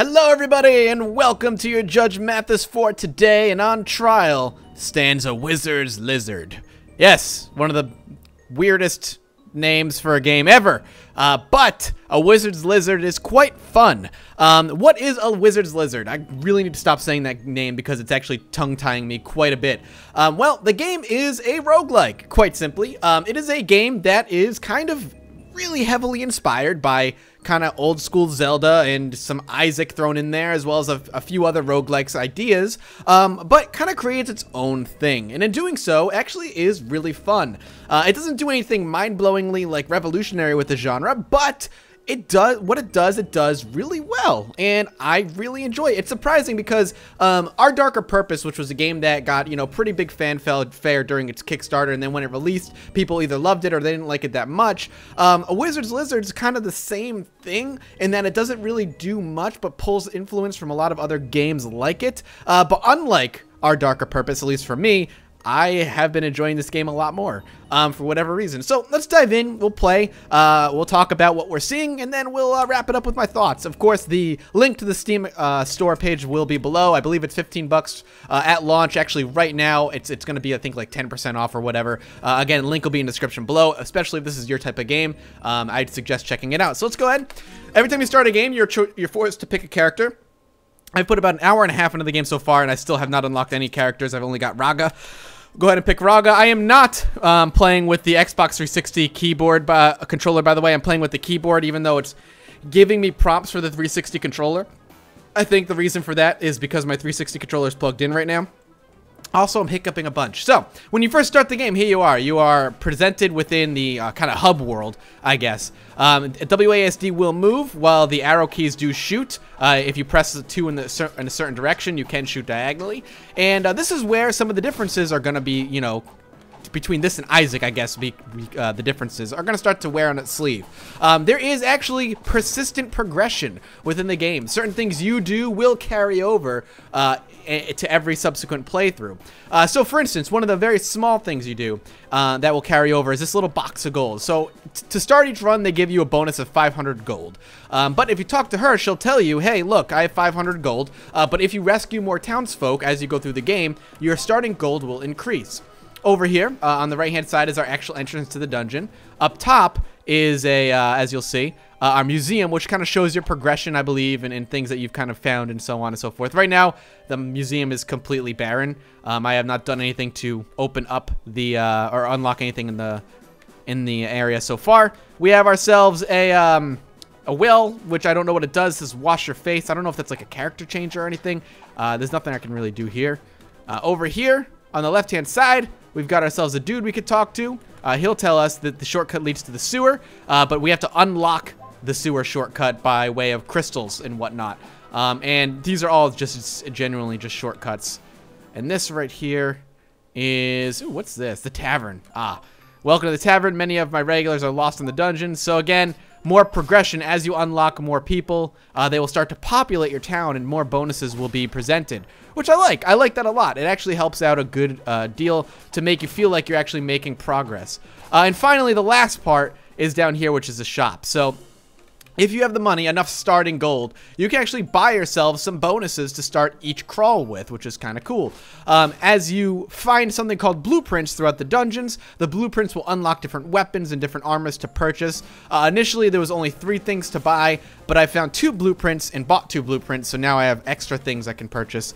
Hello everybody and welcome to your Judge Mathas for today, and on trial stands a wizard's lizard. Yes, one of the weirdest names for a game ever, but a wizard's lizard is quite fun. What is a wizard's lizard? I really need to stop saying that name because it's actually tongue-tying me quite a bit. Well, the game is a roguelike, quite simply. It is a game that is kind of really heavily inspired by kind of old school Zelda and some Isaac thrown in there, as well as a few other roguelikes ideas, but kind of creates its own thing, and in doing so actually is really fun. It doesn't do anything mind-blowingly like revolutionary with the genre, but it does it does really well, and I really enjoy it. It's surprising because Our Darker Purpose, which was a game that got, you know, pretty big fanfare during its Kickstarter, and then when it released, people either loved it or they didn't like it that much. A Wizard's Lizard is kind of the same thing in that it doesn't really do much, but pulls influence from a lot of other games like it. But unlike Our Darker Purpose, at least for me, I have been enjoying this game a lot more, for whatever reason. So let's dive in, we'll play, we'll talk about what we're seeing, and then we'll wrap it up with my thoughts. Of course, the link to the Steam store page will be below. I believe it's 15 bucks at launch. Actually, right now, it's going to be, I think, like 10% off or whatever. Again, link will be in the description below, especially if this is your type of game. I'd suggest checking it out. So let's go ahead. Every time you start a game, you're forced to pick a character. I've put about an hour and a half into the game so far, and I still have not unlocked any characters. I've only got Raga. Go ahead and pick Raga. I am not playing with the Xbox 360 keyboard controller, by the way. I'm playing with the keyboard, even though it's giving me prompts for the 360 controller. I think the reason for that is because my 360 controller is plugged in right now. Also, I'm hiccuping a bunch. So, when you first start the game, here you are. You are presented within the kind of hub world, I guess. WASD will move while the arrow keys do shoot. If you press the 2 in a certain direction, you can shoot diagonally. And this is where some of the differences are going to be, you know, between this and Isaac, I guess, the differences are going to start to wear on its sleeve. There is actually persistent progression within the game. Certain things you do will carry over to every subsequent playthrough. So, for instance, one of the very small things you do that will carry over is this little box of gold. So, to start each run, they give you a bonus of 500 gold. But if you talk to her, she'll tell you, hey, look, I have 500 gold, but if you rescue more townsfolk as you go through the game, your starting gold will increase. Over here, on the right-hand side, is our actual entrance to the dungeon. Up top is as you'll see, our museum, which kind of shows your progression, I believe, and things that you've kind of found and so on and so forth. Right now, the museum is completely barren. I have not done anything to open up the or unlock anything in the area so far. We have ourselves a well, which I don't know what it does. It says wash your face. I don't know if that's like a character changer or anything. There's nothing I can really do here. Over here, on the left-hand side, we've got ourselves a dude we could talk to. He'll tell us that the shortcut leads to the sewer, but we have to unlock the sewer shortcut by way of crystals and whatnot. And these are all just genuinely just shortcuts. And this right here is... Ooh, what's this? The tavern. Welcome to the tavern. Many of my regulars are lost in the dungeon. So again, more progression as you unlock more people. They will start to populate your town and more bonuses will be presented, which I like. I like that a lot. It actually helps out a good deal to make you feel like you're actually making progress. And finally, the last part is down here, which is the shop. So if you have the money, enough starting gold, you can actually buy yourself some bonuses to start each crawl with, which is kind of cool. As you find something called blueprints throughout the dungeons, the blueprints will unlock different weapons and different armors to purchase. Initially, there was only 3 things to buy, but I found 2 blueprints and bought 2 blueprints, so now I have extra things I can purchase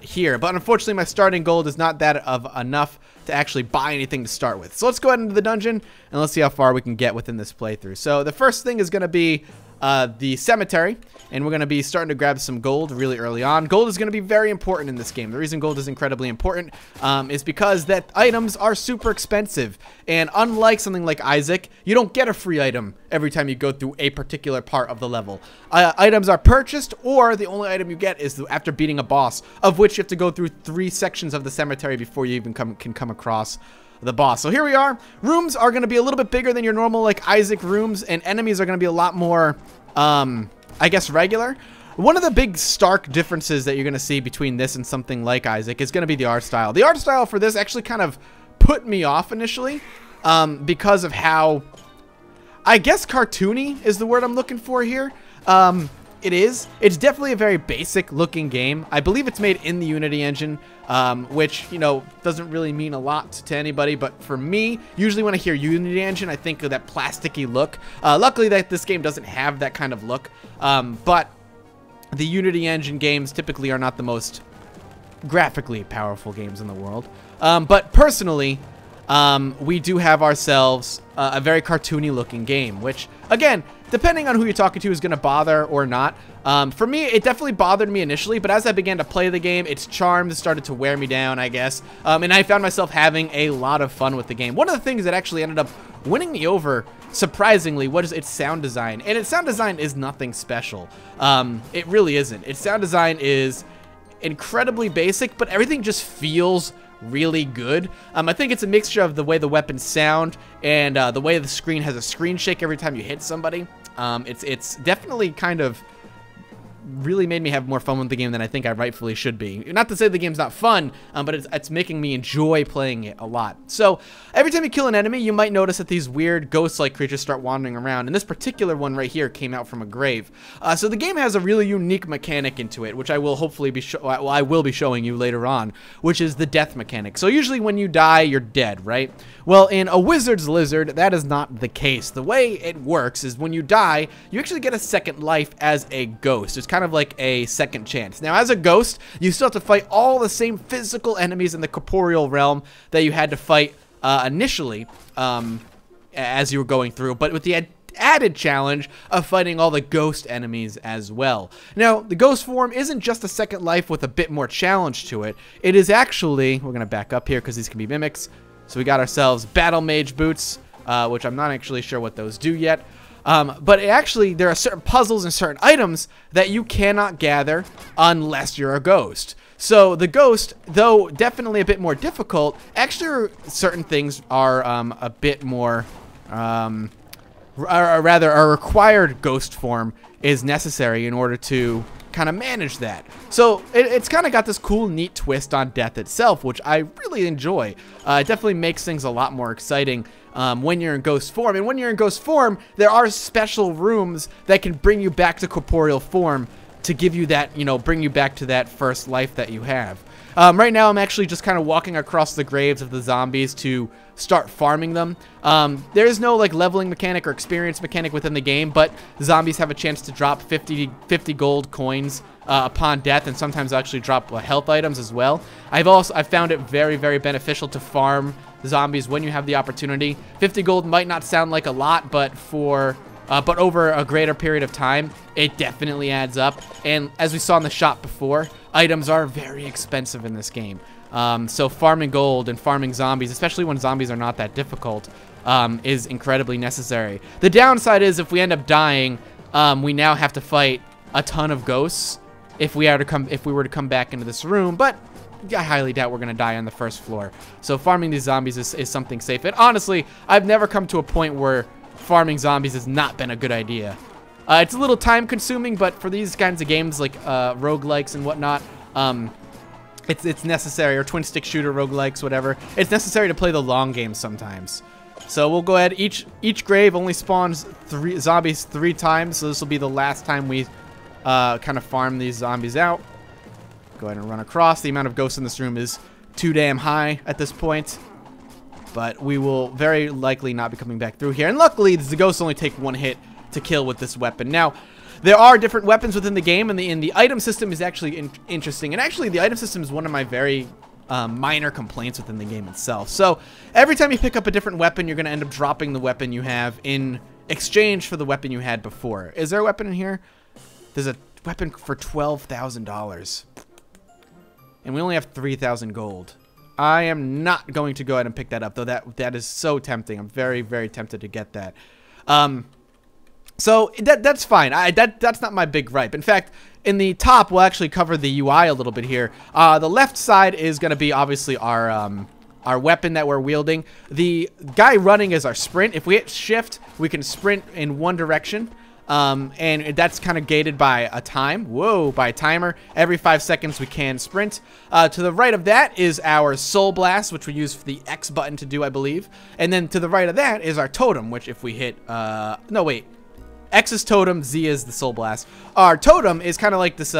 here. But unfortunately, my starting gold is not that of enough to actually buy anything to start with. So let's go ahead into the dungeon and let's see how far we can get within this playthrough. So the first thing is going to be the cemetery, and we're going to be starting to grab some gold really early on. Gold is going to be very important in this game. The reason gold is incredibly important is because that items are super expensive, and unlike something like Isaac, you don't get a free item every time you go through a particular part of the level. Items are purchased, or the only item you get is after beating a boss, of which you have to go through 3 sections of the cemetery before you even can come across the boss. So here we are. Rooms are going to be a little bit bigger than your normal like Isaac rooms, and enemies are going to be a lot more I guess regular. One of the big stark differences that you're going to see between this and something like Isaac is going to be the art style. The art style for this actually kind of put me off initially because of how, I guess, cartoony is the word I'm looking for here. it is. It's definitely a very basic looking game. I believe it's made in the Unity engine, which, you know, doesn't really mean a lot to anybody. But for me, usually when I hear Unity engine, I think of that plasticky look. Luckily, this game doesn't have that kind of look. But the Unity engine games typically are not the most graphically powerful games in the world. But personally, we do have ourselves a very cartoony looking game, which, again, depending on who you're talking to is going to bother or not. For me, it definitely bothered me initially, but as I began to play the game, its charms started to wear me down, I guess. And I found myself having a lot of fun with the game. One of the things that actually ended up winning me over, surprisingly, was its sound design. And its sound design is nothing special. It really isn't. Its sound design is incredibly basic, but everything just feels really good. I think it's a mixture of the way the weapons sound and the way the screen has a screen shake every time you hit somebody. It's definitely kind of really made me have more fun with the game than I think I rightfully should be. Not to say the game's not fun, but it's making me enjoy playing it a lot. So every time you kill an enemy, you might notice that these weird ghost-like creatures start wandering around, and this particular one right here came out from a grave. So the game has a really unique mechanic into it, which I will hopefully be I will be showing you later on, which is the death mechanic. So usually when you die, you're dead, right? Well, in a wizard's lizard, that is not the case. The way it works is when you die, you actually get a second life as a ghost. It's kind of like a second chance. Now, as a ghost, you still have to fight all the same physical enemies in the corporeal realm that you had to fight initially as you were going through, but with the added challenge of fighting all the ghost enemies as well. Now, the ghost form isn't just a second life with a bit more challenge to it. It is actually, we're going to back up here because these can be mimics. So we got ourselves battle mage boots, which I'm not actually sure what those do yet. But actually, there are certain puzzles and certain items that you cannot gather unless you're a ghost. So the ghost, though definitely a bit more difficult, actually certain things are a bit more, or rather, a required ghost form is necessary in order to kind of manage that. So it's kind of got this cool, neat twist on death itself, which I really enjoy. It definitely makes things a lot more exciting when you're in ghost form. And when you're in ghost form, there are special rooms that can bring you back to corporeal form to give you that, you know, bring you back to that first life that you have. Right now, I'm actually just kind of walking across the graves of the zombies to start farming them. There is no like leveling mechanic or experience mechanic within the game, but zombies have a chance to drop 50 gold coins upon death, and sometimes actually drop health items as well. I've found it very, very beneficial to farm zombies when you have the opportunity. 50 gold might not sound like a lot, but but over a greater period of time, it definitely adds up. And as we saw in the shop before, items are very expensive in this game. So farming gold and farming zombies, especially when zombies are not that difficult, is incredibly necessary. The downside is if we end up dying, we now have to fight a ton of ghosts if we were to come back into this room, but I highly doubt we're going to die on the first floor. So farming these zombies is something safe. And honestly, I've never come to a point where farming zombies has not been a good idea. It's a little time consuming, but for these kinds of games like roguelikes and whatnot, it's necessary, or twin stick shooter roguelikes, whatever. It's necessary to play the long game sometimes. So we'll go ahead. Each grave only spawns zombies 3 times, so this will be the last time we kind of farm these zombies out. Go ahead and run across. The amount of ghosts in this room is too damn high at this point, but we will very likely not be coming back through here. And luckily, the ghosts only take 1 hit to kill with this weapon. Now, there are different weapons within the game, and the item system is actually interesting. And actually, the item system is one of my very minor complaints within the game itself. So every time you pick up a different weapon, you're going to end up dropping the weapon you have in exchange for the weapon you had before. Is there a weapon in here? There's a weapon for $12,000. And we only have 3,000 gold. I am not going to go ahead and pick that up, though that is so tempting. I'm very, very tempted to get that. So that's fine. That's not my big gripe. In fact, in the top, we'll actually cover the UI a little bit here. The left side is going to be obviously our weapon that we're wielding. The guy running is our sprint. If we hit shift, we can sprint in one direction. And that's kind of gated by a time. Whoa, by a timer. Every 5 seconds we can sprint. To the right of that is our soul blast, which we use for the X button to do, I believe. And then to the right of that is our totem, which if we hit, no wait. X is totem, Z is the soul blast. Our totem is kind of like this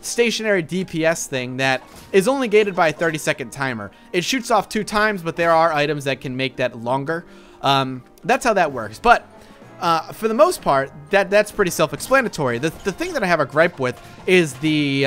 stationary DPS thing that is only gated by a 30-second timer. It shoots off 2 times, but there are items that can make that longer. That's how that works. But for the most part, that's pretty self-explanatory. The thing that I have a gripe with is the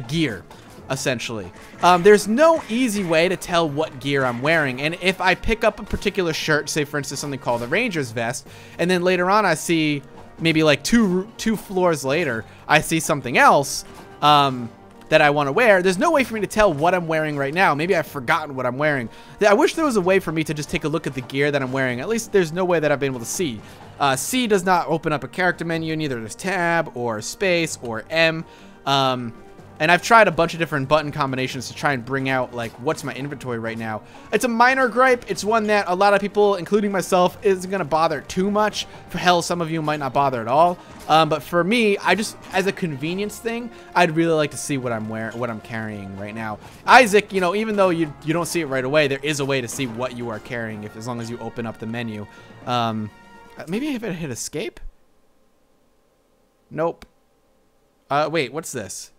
gear, essentially. There's no easy way to tell what gear I'm wearing, and if I pick up a particular shirt, say for instance something called the Ranger's Vest, and then later on I see maybe like two floors later I see something else that I want to wear, there's no way for me to tell what I'm wearing right now. Maybe I've forgotten what I'm wearing. I wish there was a way for me to just take a look at the gear that I'm wearing. At least there's no way that I've been able to see. C does not open up a character menu, neither does tab or space or M. And I've tried a bunch of different button combinations to try and bring out, like, what's my inventory right now. It's a minor gripe. It's one that a lot of people, including myself, isn't going to bother too much. For hell, some of you might not bother at all. But for me, I just, as a convenience thing, I'd really like to see what I'm wearing, what I'm carrying right now. Isaac, you know, even though you don't see it right away, there is a way to see what you are carrying as long as you open up the menu. Maybe if I hit escape? Nope. Wait, what's this?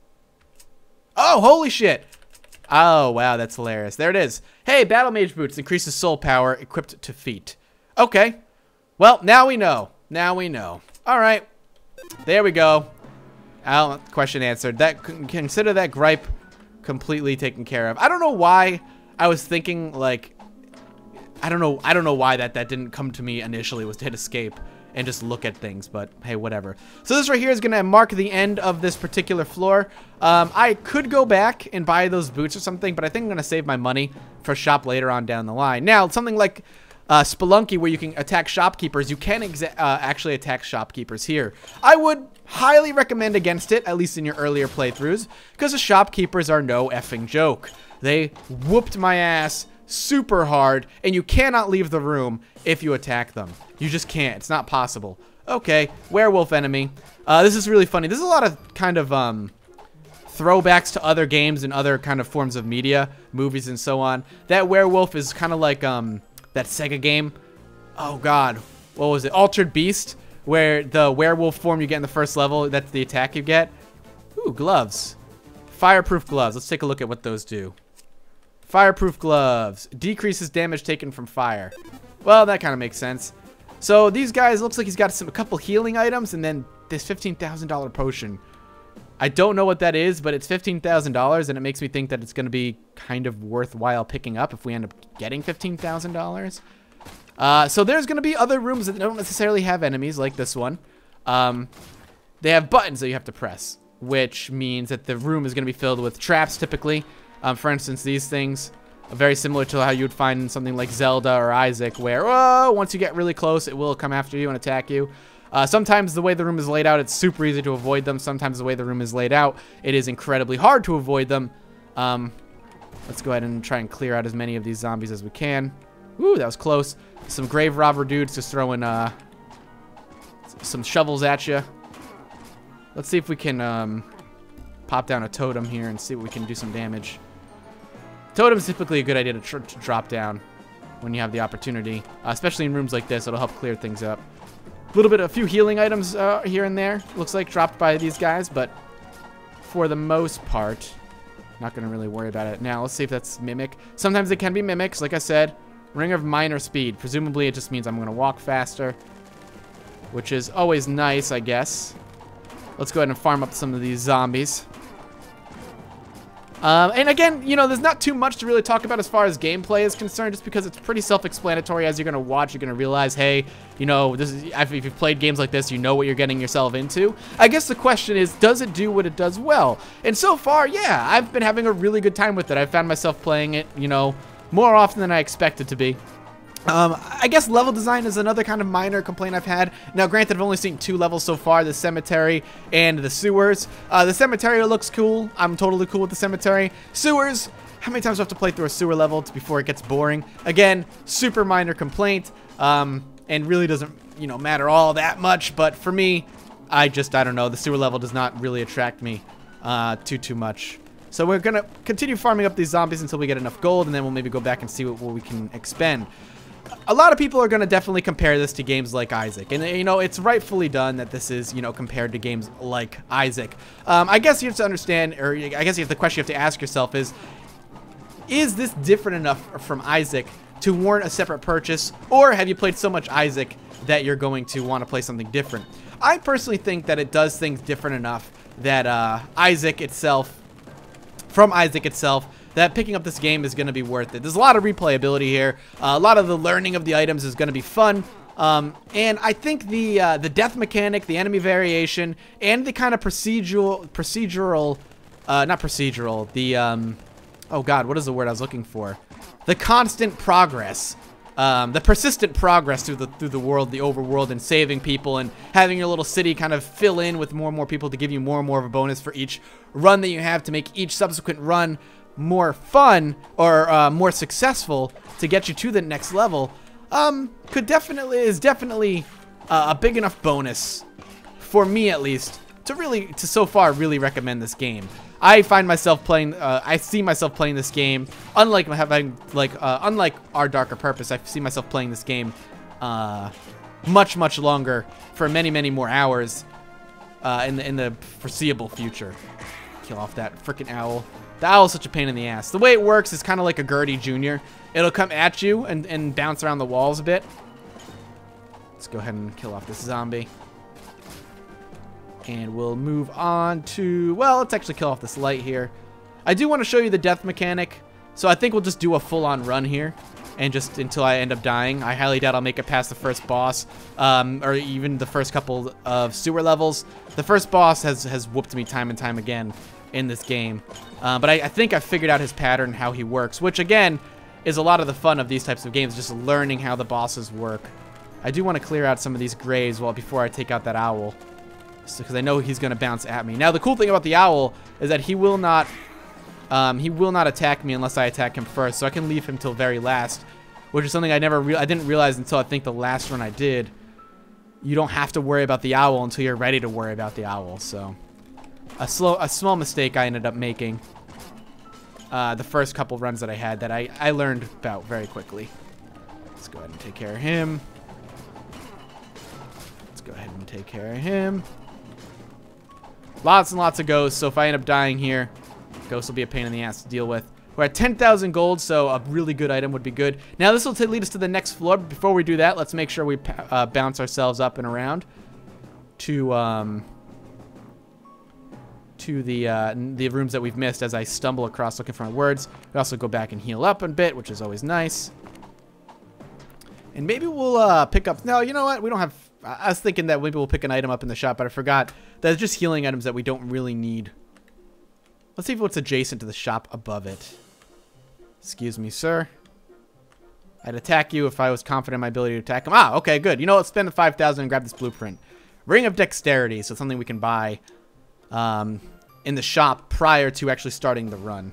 Oh, holy shit. Oh, wow, that's hilarious. There it is. Hey, Battle Mage Boots increases soul power equipped to feet. Okay. Well, now we know. Now we know. All right. There we go. Question answered. Consider that gripe completely taken care of. I don't know why I was thinking, like, I don't know why that didn't come to me initially, was to hit escape and just look at things, but hey, whatever. So this right here is gonna mark the end of this particular floor. I could go back and buy those boots or something, but I think I'm gonna save my money for a shop later on down the line. Now, something like Spelunky, where you can attack shopkeepers, you can actually attack shopkeepers here. I would highly recommend against it, at least in your earlier playthroughs, because the shopkeepers are no effing joke. They whooped my ass super hard, and you cannot leave the room if you attack them. You just can't. It's not possible. Okay, werewolf enemy. This is really funny. There's a lot of kind of throwbacks to other games and other kind of forms of media, movies and so on. That werewolf is kind of like that Sega game. Oh god, what was it? Altered Beast, where the werewolf form you get in the first level, that's the attack you get. Ooh, gloves. Fireproof gloves. Let's take a look at what those do. Fireproof gloves. Decreases damage taken from fire. Well, that kind of makes sense. So these guys, looks like he's got a couple healing items and then this $15,000 potion. I don't know what that is, but it's $15,000 and it makes me think that it's going to be kind of worthwhile picking up if we end up getting $15,000. So there's going to be other rooms that don't necessarily have enemies like this one. They have buttons that you have to press, which means that the room is going to be filled with traps typically. For instance, these things are very similar to how you would find in something like Zelda or Isaac, where once you get really close, it will come after you and attack you. Sometimes the way the room is laid out, it's super easy to avoid them. Sometimes the way the room is laid out, it is incredibly hard to avoid them. Let's go ahead and try and clear out as many of these zombies as we can. Ooh, that was close. Some grave robber dudes just throwing some shovels at you. Let's see if we can pop down a totem here and see what we can do some damage. Totem's typically a good idea to drop down when you have the opportunity, especially in rooms like this. It'll help clear things up. A few healing items here and there, looks like, dropped by these guys, but for the most part, not going to really worry about it. Now, let's see if that's Mimic. Sometimes they can be Mimics, like I said. Ring of minor speed. Presumably, it just means I'm going to walk faster, which is always nice, I guess. Let's go ahead and farm up some of these zombies. And again, you know, there's not too much to really talk about as far as gameplay is concerned, just because it's pretty self-explanatory. As you're going to watch, you're going to realize, hey, you know, if you've played games like this, you know what you're getting yourself into. I guess the question is, does it do what it does well? And so far, yeah, I've been having a really good time with it. I found myself playing it, you know, more often than I expected to be. I guess level design is another kind of minor complaint I've had. Now, granted, I've only seen 2 levels so far, the cemetery and the sewers. The cemetery looks cool. I'm totally cool with the cemetery. Sewers, how many times do I have to play through a sewer level before it gets boring? Again, super minor complaint, and really doesn't, you know, matter all that much. But for me, I don't know. The sewer level does not really attract me too much. So we're going to continue farming up these zombies until we get enough gold, and then we'll maybe go back and see what we can expend. a lot of people are going to definitely compare this to games like Isaac. And, you know, it's rightfully done that this is, you know, compared to games like Isaac. I guess you have to understand, or I guess the question you have to ask yourself is this different enough from Isaac to warrant a separate purchase? Or have you played so much Isaac that you're going to want to play something different? I personally think that it does things different enough that from Isaac itself, that picking up this game is going to be worth it. There's a lot of replayability here. A lot of the learning of the items is going to be fun. And I think the death mechanic, the enemy variation, and the kind of oh god, what is the word I was looking for? The constant progress. The persistent progress through the world, the overworld, and saving people, and having your little city kind of fill in with more and more people to give you more and more of a bonus for each run that you have, to make each subsequent run more fun or more successful to get you to the next level. Is definitely a big enough bonus for me, at least, to so far really recommend this game. I find myself playing. I see myself playing this game. Unlike Our Darker Purpose, I see myself playing this game much longer for many more hours in the foreseeable future. Kill off that freaking owl. The owl is such a pain in the ass. The way it works is kind of like a Gertie Jr. It'll come at you and bounce around the walls a bit. Let's go ahead and kill off this zombie. And we'll move on to, well, let's actually kill off this light here. I do want to show you the death mechanic, so I think we'll just do a full-on run here, and just until I end up dying. I highly doubt I'll make it past the first boss, or even the first couple of sewer levels. The first boss has whooped me time and time again in this game, but I think I figured out his pattern, how he works, which again is a lot of the fun of these types of games, just learning how the bosses work. I do want to clear out some of these graves before I take out that owl, because I know he's going to bounce at me. Now, the cool thing about the owl is that he will not attack me unless I attack him first, so I can leave him till very last, which is something I didn't realize until I think the last run I did. You don't have to worry about the owl until you're ready to worry about the owl, so a small mistake I ended up making the first couple runs that I had that I learned about very quickly. Let's go ahead and take care of him. Let's go ahead and take care of him. Lots and lots of ghosts, so if I end up dying here, ghosts will be a pain in the ass to deal with. We're at 10,000 gold, so a really good item would be good. Now, this will lead us to the next floor, but before we do that, let's make sure we bounce ourselves up and around to the rooms that we've missed as I stumble across looking for my words. We also go back and heal up a bit, which is always nice. And maybe we'll pick up... No, you know what? We don't have... I was thinking that maybe we'll pick an item up in the shop, but I forgot that it's just healing items that we don't really need. Let's see what's adjacent to the shop above it. Excuse me, sir. I'd attack you if I was confident in my ability to attack him. Ah, okay, good. You know what? Spend the 5,000 and grab this blueprint. Ring of Dexterity, so something we can buy in the shop prior to actually starting the run.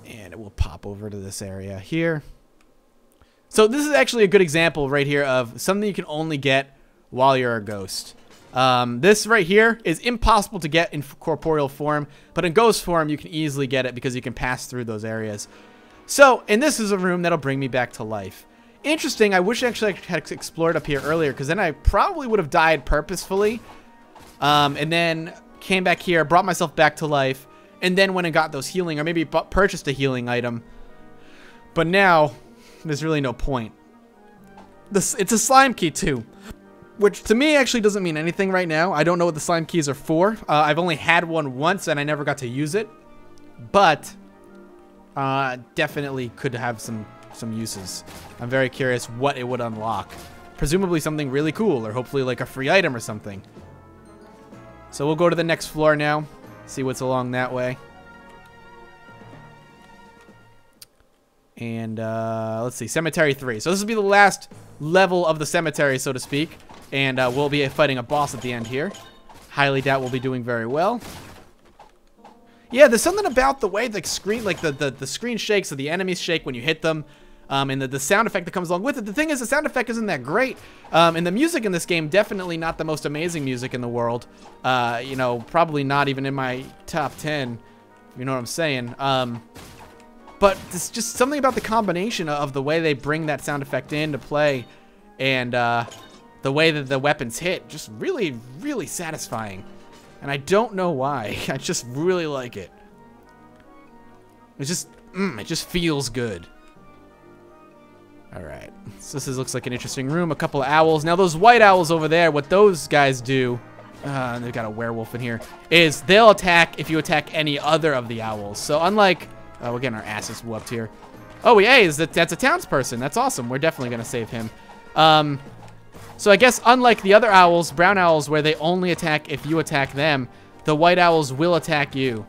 And it will pop over to this area here. So this is actually a good example right here of something you can only get while you're a ghost. This right here is impossible to get in corporeal form, but in ghost form you can easily get it because you can pass through those areas. So, and this is a room that'll bring me back to life. Interesting, I wish actually I had explored up here earlier, because then I probably would have died purposefully, and then came back here, brought myself back to life, and then went and got those healing, or maybe purchased a healing item. But now... there's really no point. It's a slime key too, which to me actually doesn't mean anything right now. I don't know what the slime keys are for. I've only had one once and I never got to use it, but definitely could have some uses. I'm very curious what it would unlock. Presumably something really cool, or hopefully like a free item or something. So we'll go to the next floor now, see what's along that way. And let's see, Cemetery 3. So this will be the last level of the cemetery, so to speak. And we'll be fighting a boss at the end here. Highly doubt we'll be doing very well. Yeah, there's something about the way the screen, like the screen shakes, or the enemies shake when you hit them. And the sound effect that comes along with it. The thing is, the sound effect isn't that great. And the music in this game, definitely not the most amazing music in the world. You know, probably not even in my top 10, if you know what I'm saying. But it's just something about the combination of the way they bring that sound effect into play and the way that the weapons hit, just really, really satisfying. And I don't know why. I just really like it. It just feels good. All right, so this looks like an interesting room. A couple of owls. Now those white owls over there, what those guys do, and they've got a werewolf in here, is they'll attack if you attack any other of the owls. So unlike, we're getting our asses whooped here. Oh, yeah, that's a townsperson. That's awesome. We're definitely gonna save him. So I guess unlike the other owls, brown owls, where they only attack if you attack them, the white owls will attack you,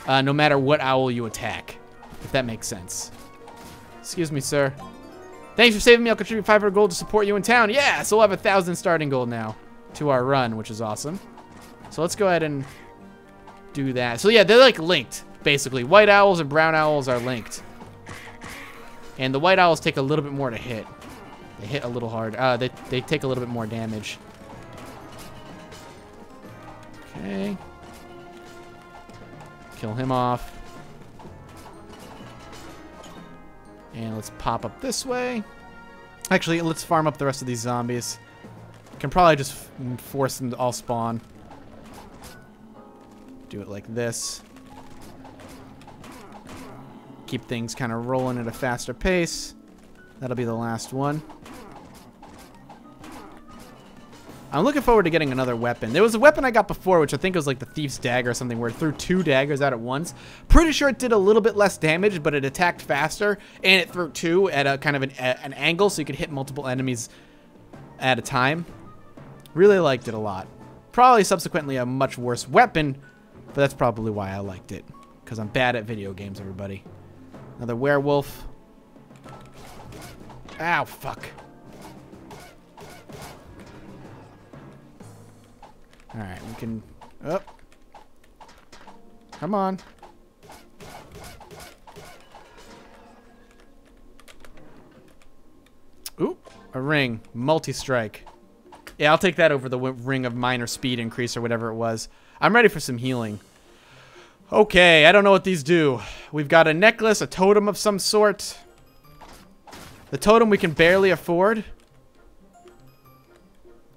no matter what owl you attack, if that makes sense. Excuse me, sir. Thanks for saving me. I'll contribute 500 gold to support you in town. Yeah, so we'll have 1,000 starting gold now to our run, which is awesome. So let's go ahead and do that. So yeah, they're like linked, basically. White owls and brown owls are linked. And the white owls take a little bit more to hit. They hit a little hard. They take a little bit more damage. Okay. Kill him off. And let's pop up this way. Actually, let's farm up the rest of these zombies. Can probably just force them to all spawn. Do it like this. Keep things kind of rolling at a faster pace. That'll be the last one. I'm looking forward to getting another weapon. There was a weapon I got before, which I think was like the Thief's Dagger or something, where it threw 2 daggers out at once. Pretty sure it did a little bit less damage, but it attacked faster, and it threw 2 at a kind of an angle, so you could hit multiple enemies at a time. Really liked it a lot. Probably subsequently a much worse weapon, but that's probably why I liked it. Because I'm bad at video games, everybody. Another werewolf. Ow, fuck. Alright, we can... Oh. Come on. Ooh, a ring. Multi-strike. Yeah, I'll take that over the ring of minor speed increase or whatever it was. I'm ready for some healing. Okay, I don't know what these do. We've got a necklace, a totem of some sort. The totem we can barely afford.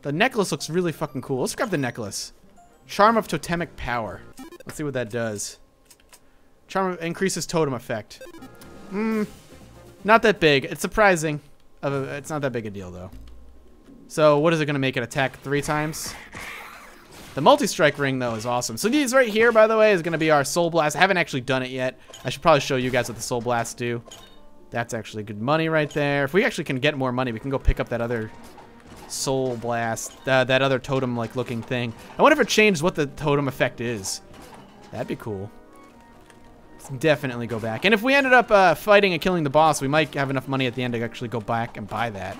The necklace looks really fucking cool. Let's grab the necklace. Charm of totemic power. Let's see what that does. Charm increases totem effect. Not that big. It's surprising. It's not that big a deal, though. So, what is it going to make it attack 3 times? The multi-strike ring, though, is awesome. So these right here, by the way, is going to be our Soul Blast. I haven't actually done it yet. I should probably show you guys what the Soul Blasts do. That's actually good money right there. If we actually can get more money, we can go pick up that other Soul Blast, that other totem-like looking thing. I wonder if it changed what the totem effect is. That'd be cool. Let's definitely go back. And if we ended up fighting and killing the boss, we might have enough money at the end to actually go back and buy that.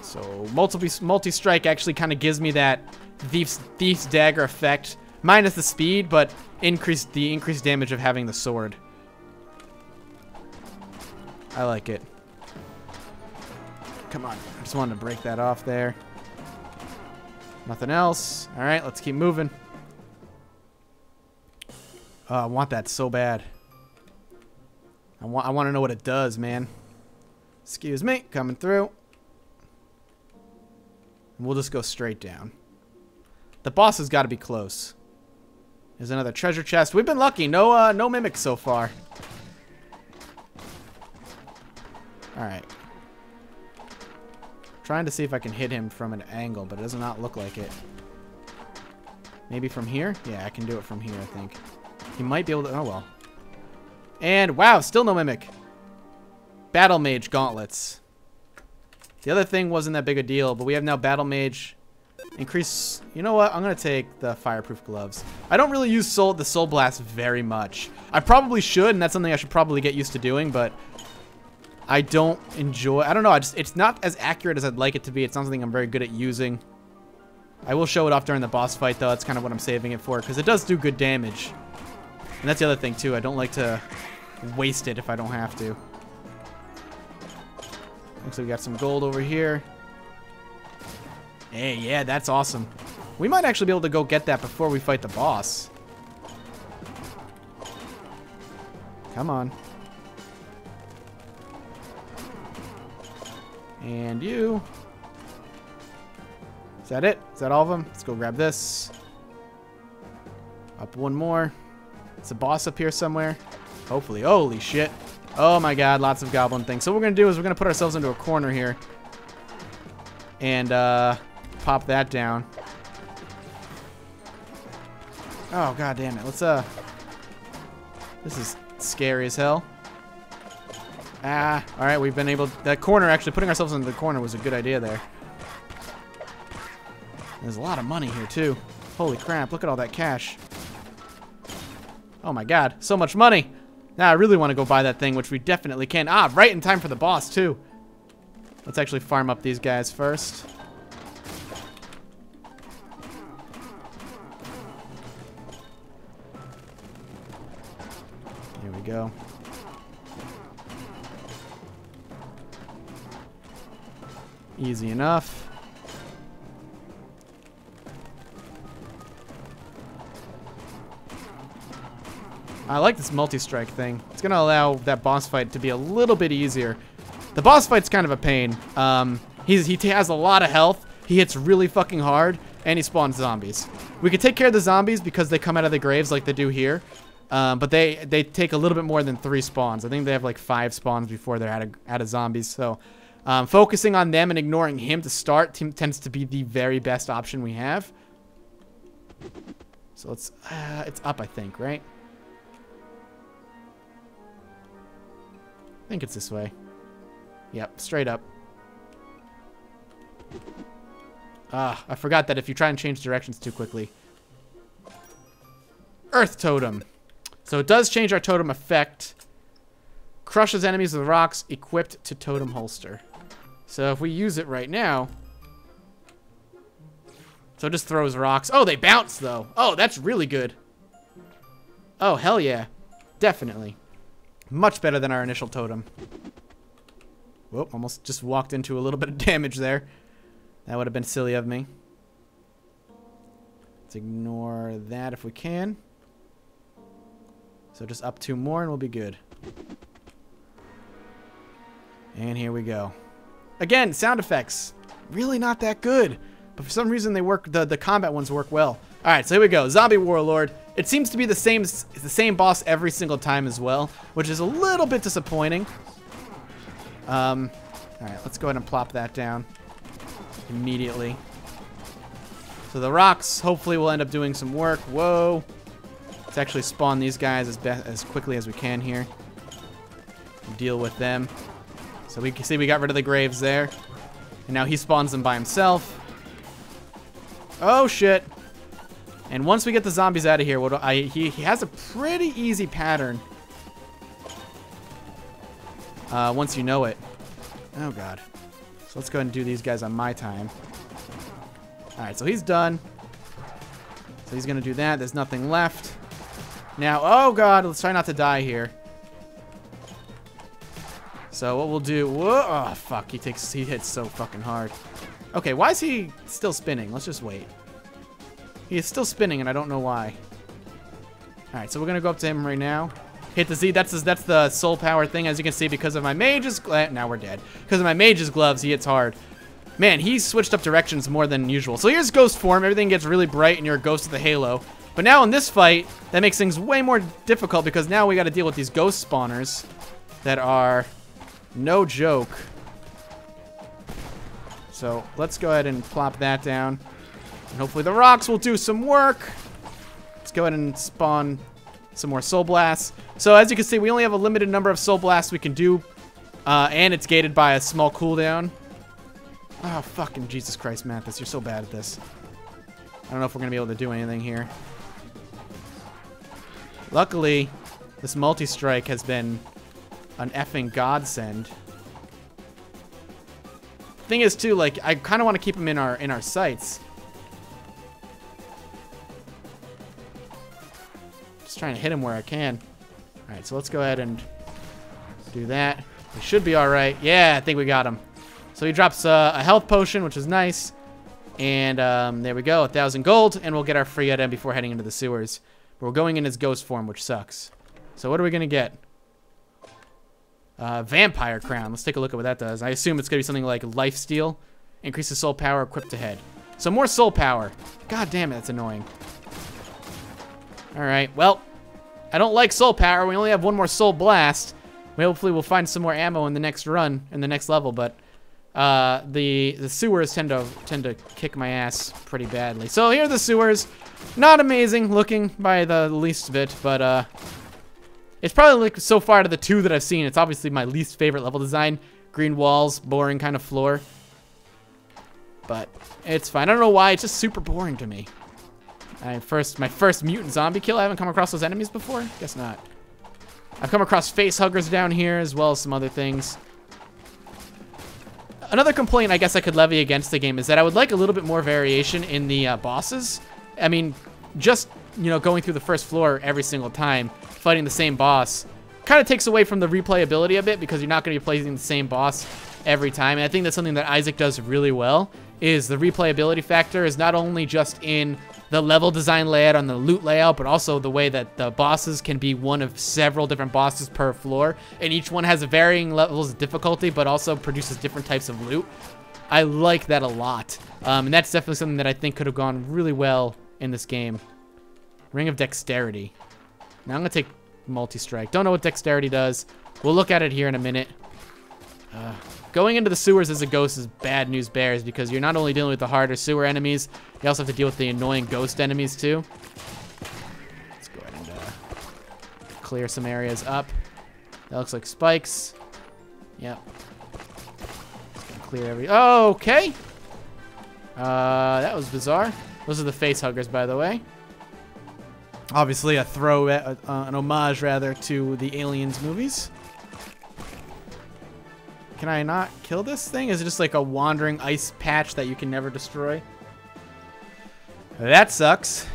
So multi-strike actually kind of gives me that Thief's Dagger effect, minus the speed, but the increased damage of having the sword. I like it. Come on, I just wanted to break that off there. Nothing else. All right, let's keep moving. I want that so bad. I want to know what it does, man. Excuse me, coming through. And we'll just go straight down. The boss has got to be close. There's another treasure chest. We've been lucky. No mimics so far. All right. Trying to see if I can hit him from an angle, but it does not look like it. Maybe from here? Yeah, I can do it from here, I think. He might be able to... Oh, well. And, wow, still no mimic. Battle Mage Gauntlets. The other thing wasn't that big a deal, but we have now Battle Mage. Increase... You know what? I'm going to take the Fireproof Gloves. I don't really use the Soul Blast very much. I probably should, and that's something I should probably get used to doing, but... I don't enjoy... I don't know. It's not as accurate as I'd like it to be. It's not something I'm very good at using. I will show it off during the boss fight, though. That's kind of what I'm saving it for, because it does do good damage. And that's the other thing, too. I don't like to waste it if I don't have to. Looks like we got some gold over here. Hey, yeah, that's awesome. We might actually be able to go get that before we fight the boss. Come on. And you. Is that it? Is that all of them? Let's go grab this. Up one more. It's a boss up here somewhere. Hopefully. Holy shit. Oh my god, lots of goblin things. So what we're going to do is we're going to put ourselves into a corner here. And pop that down. Oh god damn it. Let's this is scary as hell. Ah, alright, we've been able that corner, actually putting ourselves into the corner was a good idea there. There's a lot of money here too. Holy crap, look at all that cash. Oh my god, so much money. Now I really want to go buy that thing, which we definitely can. Ah, right in time for the boss too. Let's actually farm up these guys first. Here we go. Easy enough. I like this multi-strike thing. It's going to allow that boss fight to be a little bit easier. The boss fight's kind of a pain. He has a lot of health. He hits really fucking hard, and he spawns zombies. We could take care of the zombies because they come out of the graves like they do here. But they take a little bit more than 3 spawns. I think they have like 5 spawns before they're out of zombies. So focusing on them and ignoring him to start tends to be the very best option we have. So it's up, I think, right? I think it's this way. Yep, straight up. Ah, I forgot that if you try and change directions too quickly. Earth Totem. So it does change our totem effect. Crushes enemies with rocks equipped to totem holster. So if we use it right now... So it just throws rocks. Oh, they bounce, though. Oh, that's really good. Oh, hell yeah. Definitely. Much better than our initial totem. Whoop, almost just walked into a little bit of damage there. That would have been silly of me. Let's ignore that if we can. So just up 2 more and we'll be good. And here we go. Again, sound effects. Really not that good. But for some reason they work, the combat ones work well. Alright, so here we go. Zombie Warlord. It seems to be the same boss every single time as well, which is a little bit disappointing. Alright, let's go ahead and plop that down immediately. So the rocks hopefully will end up doing some work. Whoa. Let's actually spawn these guys as quickly as we can here. Deal with them. So we can see we got rid of the graves there. And now he spawns them by himself. Oh shit. And once we get the zombies out of here, he has a pretty easy pattern. Once you know it. Oh god. So let's go ahead and do these guys on my time. Alright, so he's done. So he's gonna do that. There's nothing left. Now, oh god, let's try not to die here. So what we'll do, whoa, oh fuck, he hits so fucking hard. Okay, why is he still spinning? Let's just wait. He is still spinning and I don't know why. Alright, so we're gonna go up to him right now. Hit the Z, that's the soul power thing, as you can see, because of my mage's now we're dead. Because of my mage's gloves, he hits hard. Man, he's switched up directions more than usual. So here's ghost form, everything gets really bright and you're a ghost of the halo. But now in this fight, that makes things way more difficult because now we gotta deal with these ghost spawners that are no joke. So let's go ahead and plop that down. And hopefully the rocks will do some work. Let's go ahead and spawn some more soul blasts. So as you can see, we only have a limited number of soul blasts we can do. And it's gated by a small cooldown. Oh, fucking Jesus Christ, Mathas. You're so bad at this. I don't know if we're going to be able to do anything here. Luckily, this multi-strike has been an effing godsend. Thing is, too, like, I kind of want to keep him in our sights. Just trying to hit him where I can. Alright, so let's go ahead and do that. We should be alright. Yeah, I think we got him. So he drops a health potion, which is nice. And there we go, 1,000 gold, and we'll get our free item before heading into the sewers. But we're going in his ghost form, which sucks. So what are we going to get? Vampire Crown. Let's take a look at what that does. I assume it's going to be something like Lifesteal. Increases soul power equipped to head. So more soul power. God damn it, that's annoying. Alright, well, I don't like soul power. We only have one more soul blast. Hopefully we'll find some more ammo in the next run, in the next level, but the sewers tend to kick my ass pretty badly. So here are the sewers. Not amazing looking by the least bit, but it's probably like so far to the two that I've seen, it's obviously my least favorite level design. Green walls, boring kind of floor. But it's fine. I don't know why, it's just super boring to me. My first mutant zombie kill. I haven't come across those enemies before? Guess not. I've come across face huggers down here as well as some other things. Another complaint I guess I could levy against the game is that I would like a little bit more variation in the bosses. I mean, just, you know, going through the first floor every single time, fighting the same boss, kind of takes away from the replayability a bit because you're not going to be playing the same boss every time. And I think that's something that Isaac does really well, is the replayability factor is not only just in the level design layout on the loot layout, but also the way that the bosses can be one of several different bosses per floor, and each one has varying levels of difficulty, but also produces different types of loot. I like that a lot, and that's definitely something that I think could have gone really well in this game. Ring of Dexterity. Now I'm gonna take multi-strike. Don't know what Dexterity does. We'll look at it here in a minute. Going into the sewers as a ghost is bad news bears because you're not only dealing with the harder sewer enemies, you also have to deal with the annoying ghost enemies too. Let's go ahead and clear some areas up. That looks like spikes. Yep. Just gonna clear every. Oh, okay. That was bizarre. Those are the face huggers, by the way. Obviously, a an homage rather to the Aliens movies. Can I not kill this thing? Is it just like a wandering ice patch that you can never destroy? That sucks.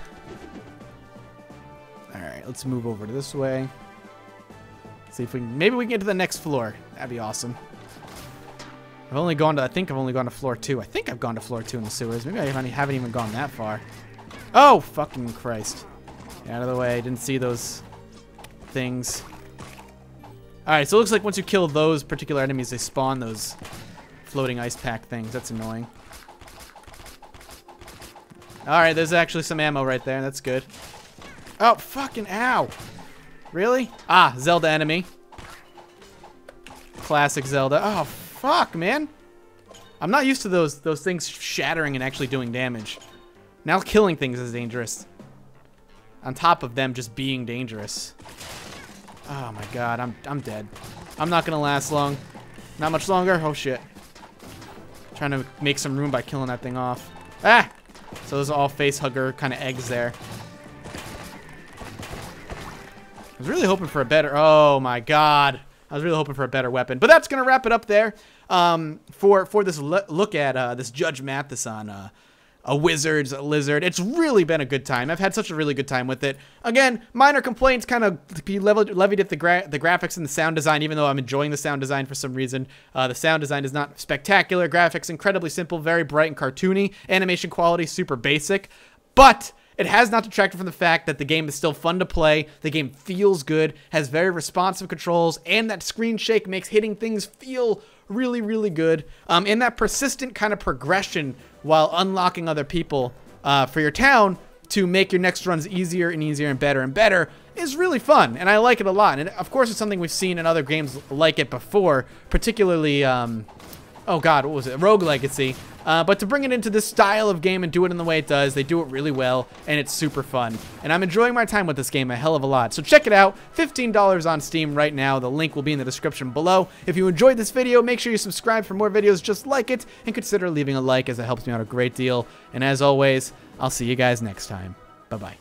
Alright, let's move over to this way. See if we can, maybe we can get to the next floor. That'd be awesome. I've only gone to, I think I've only gone to floor 2. I think I've gone to floor 2 in the sewers. Maybe I haven't even gone that far. Oh, fucking Christ. Get out of the way. I didn't see those things. Alright, so it looks like once you kill those particular enemies, they spawn those floating ice pack things. That's annoying. Alright, there's actually some ammo right there. That's good. Oh, fucking ow. Really? Ah, Zelda enemy. Classic Zelda. Oh, fuck, man. I'm not used to those things shattering and actually doing damage. Now killing things is dangerous. On top of them just being dangerous. Oh my god, I'm dead. I'm not gonna last long. Not much longer. Oh shit. Trying to make some room by killing that thing off. Ah! So those are all face hugger kind of eggs there. I was really hoping for a better. Oh my god. I was really hoping for a better weapon. But that's gonna wrap it up there. For this look at this Judge Mathas on a wizard's lizard. It's really been a good time. I've had such a really good time with it. Again, minor complaints kind of be levied at the graphics and the sound design, even though I'm enjoying the sound design for some reason. The sound design is not spectacular. Graphics incredibly simple, very bright and cartoony. Animation quality super basic. But it has not detracted from the fact that the game is still fun to play. The game feels good, has very responsive controls, and that screen shake makes hitting things feel really, really good. And that persistent kind of progression while unlocking other people for your town to make your next runs easier and easier and better is really fun, and I like it a lot. And of course, it's something we've seen in other games like it before, particularly, oh god, what was it? Rogue Legacy. But to bring it into this style of game and do it in the way it does, they do it really well, and it's super fun. And I'm enjoying my time with this game a hell of a lot. So check it out, $15 on Steam right now. The link will be in the description below. If you enjoyed this video, make sure you subscribe for more videos just like it, and consider leaving a like as it helps me out a great deal. And as always, I'll see you guys next time. Bye-bye.